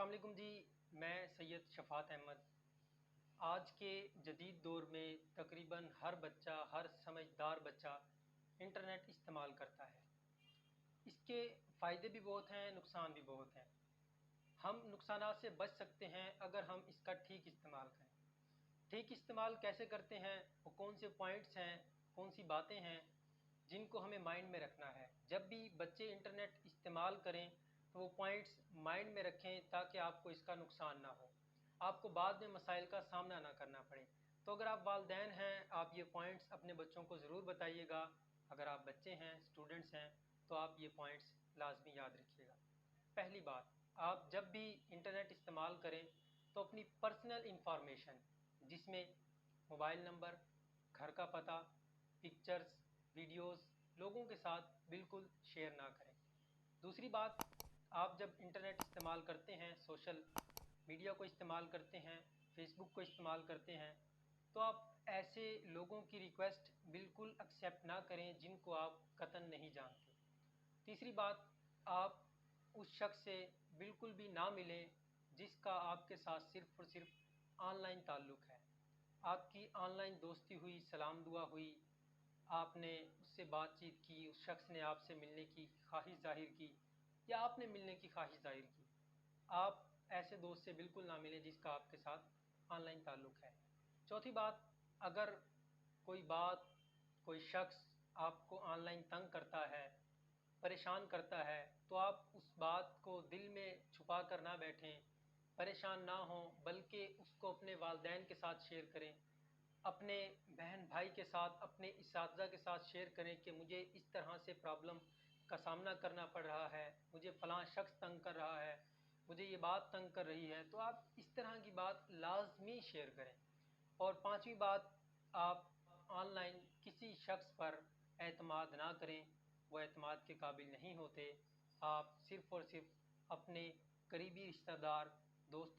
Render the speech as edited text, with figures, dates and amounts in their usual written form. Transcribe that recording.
अस्सलाम वालेकुम जी। मैं सैयद शफ़ात अहमद। आज के जदीद दौर में तकरीबन हर बच्चा, हर समझदार बच्चा इंटरनेट इस्तेमाल करता है। इसके फ़ायदे भी बहुत हैं, नुकसान भी बहुत हैं। हम नुकसानात से बच सकते हैं अगर हम इसका ठीक इस्तेमाल करें। ठीक इस्तेमाल कैसे करते हैं, वो कौन से पॉइंट्स हैं, कौन सी बातें हैं जिनको हमें माइंड में रखना है। जब भी बच्चे इंटरनेट इस्तेमाल करें तो वो पॉइंट्स माइंड में रखें ताकि आपको इसका नुकसान ना हो, आपको बाद में मसाइल का सामना ना करना पड़े। तो अगर आप वालिदैन हैं, आप ये पॉइंट्स अपने बच्चों को ज़रूर बताइएगा। अगर आप बच्चे हैं, स्टूडेंट्स हैं, तो आप ये पॉइंट्स लाजमी याद रखिएगा। पहली बात, आप जब भी इंटरनेट इस्तेमाल करें तो अपनी पर्सनल इंफॉर्मेशन, जिसमें मोबाइल नंबर, घर का पता, पिक्चर्स, वीडियोस, लोगों के साथ बिल्कुल शेयर ना करें। दूसरी बात, आप जब इंटरनेट इस्तेमाल करते हैं, सोशल मीडिया को इस्तेमाल करते हैं, फेसबुक को इस्तेमाल करते हैं, तो आप ऐसे लोगों की रिक्वेस्ट बिल्कुल एक्सेप्ट ना करें जिनको आप कतन नहीं जानते। तीसरी बात, आप उस शख्स से बिल्कुल भी ना मिलें जिसका आपके साथ सिर्फ़ और सिर्फ ऑनलाइन ताल्लुक़ है। आपकी ऑनलाइन दोस्ती हुई, सलाम दुआ हुई, आपने उससे बातचीत की, उस शख्स ने आपसे मिलने की ख्वाहिश ज़ाहिर की या आपने मिलने की ख्वाहिश ज़ाहिर की। आप ऐसे दोस्त से बिल्कुल ना मिलें जिसका आपके साथ ऑनलाइन ताल्लुक़ है। चौथी बात, अगर कोई बात, कोई शख्स आपको ऑनलाइन तंग करता है, परेशान करता है, तो आप उस बात को दिल में छुपा कर ना बैठें, परेशान ना हों, बल्कि उसको अपने वालिदैन के साथ शेयर करें, अपने बहन भाई के साथ, अपने इस्तिज़ा के साथ शेयर करें कि मुझे इस तरह से प्रॉब्लम का सामना करना पड़ रहा है, मुझे फ़लाँ शख्स तंग कर रहा है, मुझे ये बात तंग कर रही है। तो आप इस तरह की बात लाज़मी शेयर करें। और पाँचवीं बात, आप ऑनलाइन किसी शख्स पर एतमाद ना करें, वो एतमाद के काबिल नहीं होते। आप सिर्फ़ और सिर्फ अपने करीबी रिश्तेदार, दोस्तों